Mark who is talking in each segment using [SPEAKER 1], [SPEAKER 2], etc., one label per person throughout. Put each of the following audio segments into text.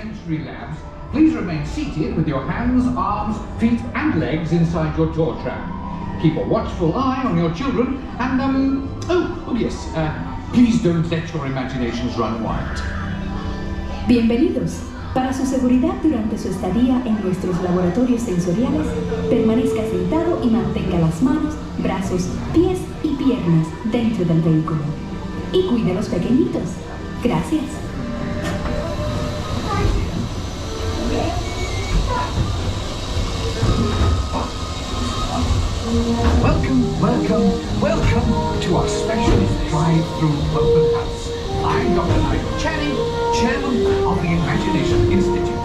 [SPEAKER 1] sensory labs, please remain seated with your hands, arms, feet and legs inside your tour tram. Keep a watchful eye on your children and, please don't let your imaginations run wild.
[SPEAKER 2] Bienvenidos. Para su seguridad durante su estadía en nuestros laboratorios sensoriales, permanezca sentado y mantenga las manos, brazos, pies y piernas dentro del vehículo. Y cuide a los pequeñitos. Gracias.
[SPEAKER 1] Welcome to our special drive-through open house. I'm Dr. Michael Channing, Chairman of the Imagination Institute.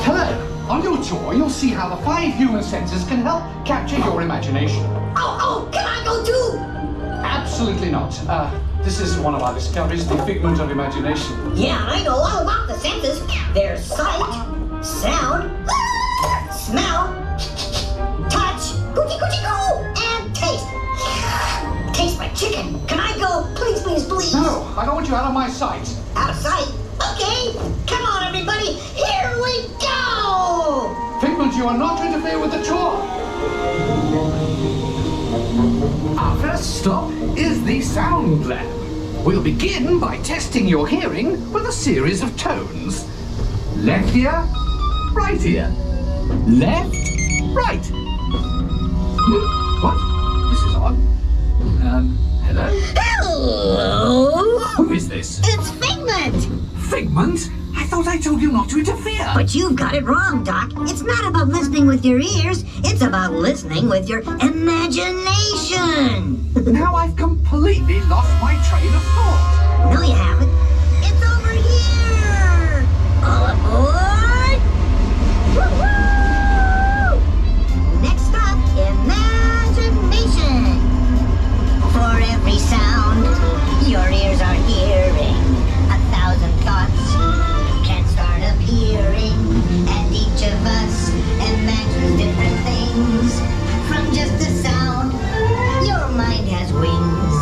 [SPEAKER 1] Hello. On your tour, you'll see how the 5 human senses can help capture your imagination.
[SPEAKER 3] Oh, can I go too?
[SPEAKER 1] Absolutely not. This is one of our discoveries, the figment of imagination.
[SPEAKER 3] Yeah, I know all about the senses. There's sight, sound, smell, touch, coochie-coochie-coo, and taste. Taste my chicken. Can I go? Please, please, please.
[SPEAKER 1] No, I don't want you out of my sight.
[SPEAKER 3] Out of sight? Okay. Come on, everybody. Here we go.
[SPEAKER 1] Figment, you are not to interfere with the tour. Our first stop is the sound lab. We'll begin by testing your hearing with a series of tones. Left ear, right ear. Left, right. What? This is odd. Hello?
[SPEAKER 3] Hello.
[SPEAKER 1] Who is this?
[SPEAKER 3] It's Figment.
[SPEAKER 1] Figment? I thought I told you not to interfere.
[SPEAKER 3] But you've got it wrong, Doc. It's not about listening with your ears. It's about listening with your imagination.
[SPEAKER 1] Now I've completely lost my train of thought.
[SPEAKER 3] No, you haven't. It's over here. All aboard. Woo-hoo! Next stop, imagination. For every sound your ears are hearing, 1,000 thoughts can start appearing, and each of us imagines different things. From just a sound, your mind has wings.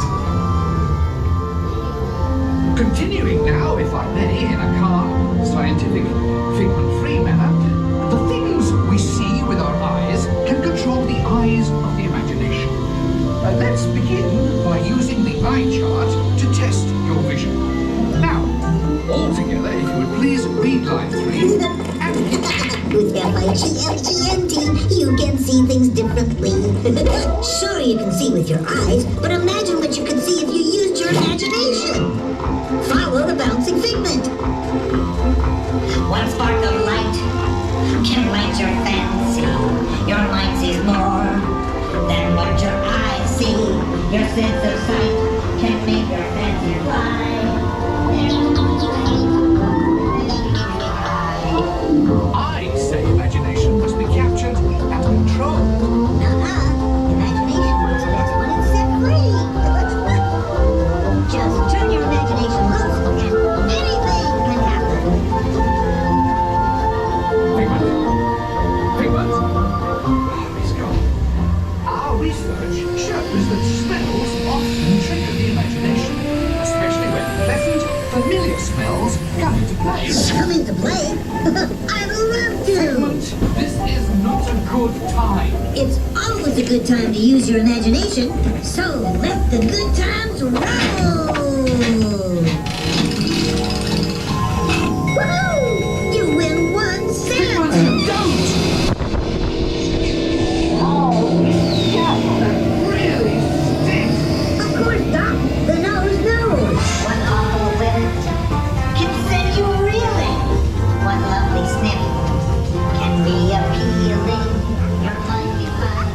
[SPEAKER 1] Continuing now, if I may, in a calm, scientific, figment-free manner, the things we see with our eyes can control the eyes of the imagination. Let's begin by using the eye chart to test your vision. Now, all together, if you would please read line 3 and
[SPEAKER 3] With F-I-G-M-E-N-T, you can see things differently. Sure, you can see with your eyes, but imagine what you could see if you used your imagination. Follow the bouncing figment. One spark of light can light your fancy. Your mind sees more than what your eyes see. Your sense of sight can make your fancy fly.
[SPEAKER 1] I say imagination must be captured and controlled.
[SPEAKER 3] Imagination works best when it's set free. Just turn your imagination loose and anything can happen.
[SPEAKER 1] Figment. He's gone. Our research shows that smells often trigger the imagination, especially when pleasant, familiar smells come into play.
[SPEAKER 3] Come into play? I'd love to.
[SPEAKER 1] Figment, this is not a good time.
[SPEAKER 3] It's always a good time to use your imagination, so let the good times roll. Woohoo! You win 1 cent.
[SPEAKER 1] Don't! Oh, yeah, that really stinks.
[SPEAKER 3] Of course, Doc. The nose knows. One awful whiff can send you reeling. One lovely sniff can be appealing. Your mind is fine.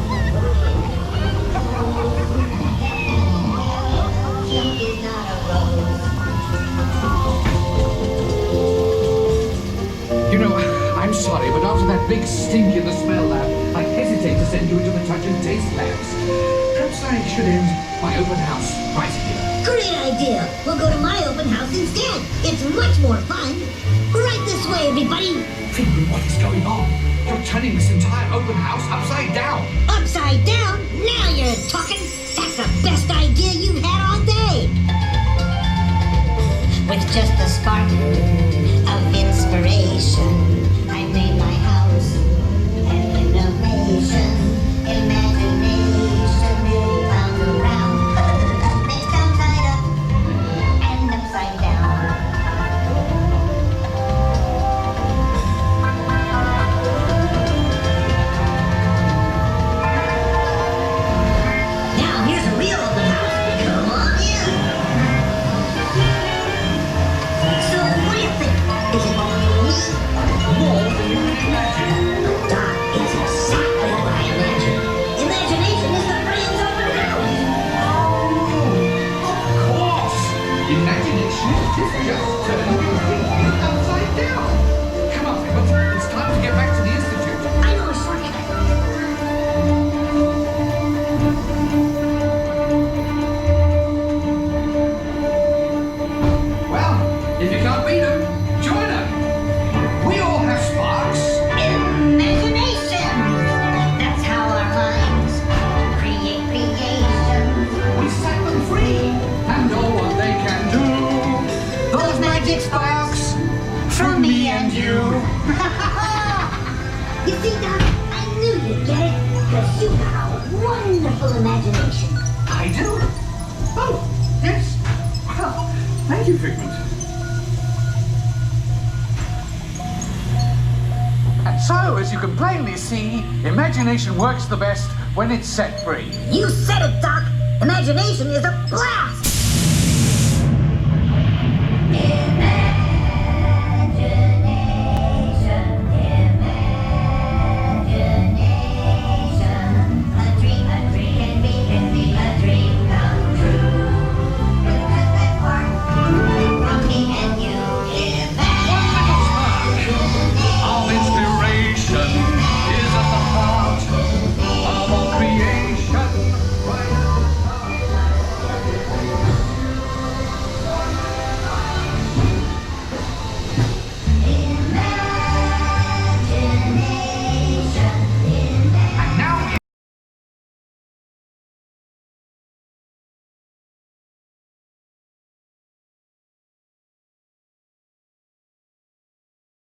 [SPEAKER 3] Silk is not a rose.
[SPEAKER 1] You know, I'm sorry, but after that big stink in the smell lab, I hesitate to send you into the touch and taste labs. Perhaps I should end my open house right here.
[SPEAKER 3] Great idea. We'll go to my open house instead. It's much more fun. Right this way, everybody.
[SPEAKER 1] Figment, what is going on? You're turning this entire open house upside down.
[SPEAKER 3] Upside down? Now you're talking. That's the best idea you've had all day. With just a spark of inspiration. because you've got a wonderful imagination.
[SPEAKER 1] I do? Oh, yes. Well, thank you, Figment. And so, as you can plainly see, imagination works the best when it's set free.
[SPEAKER 3] You said it, Doc. Imagination is a blast.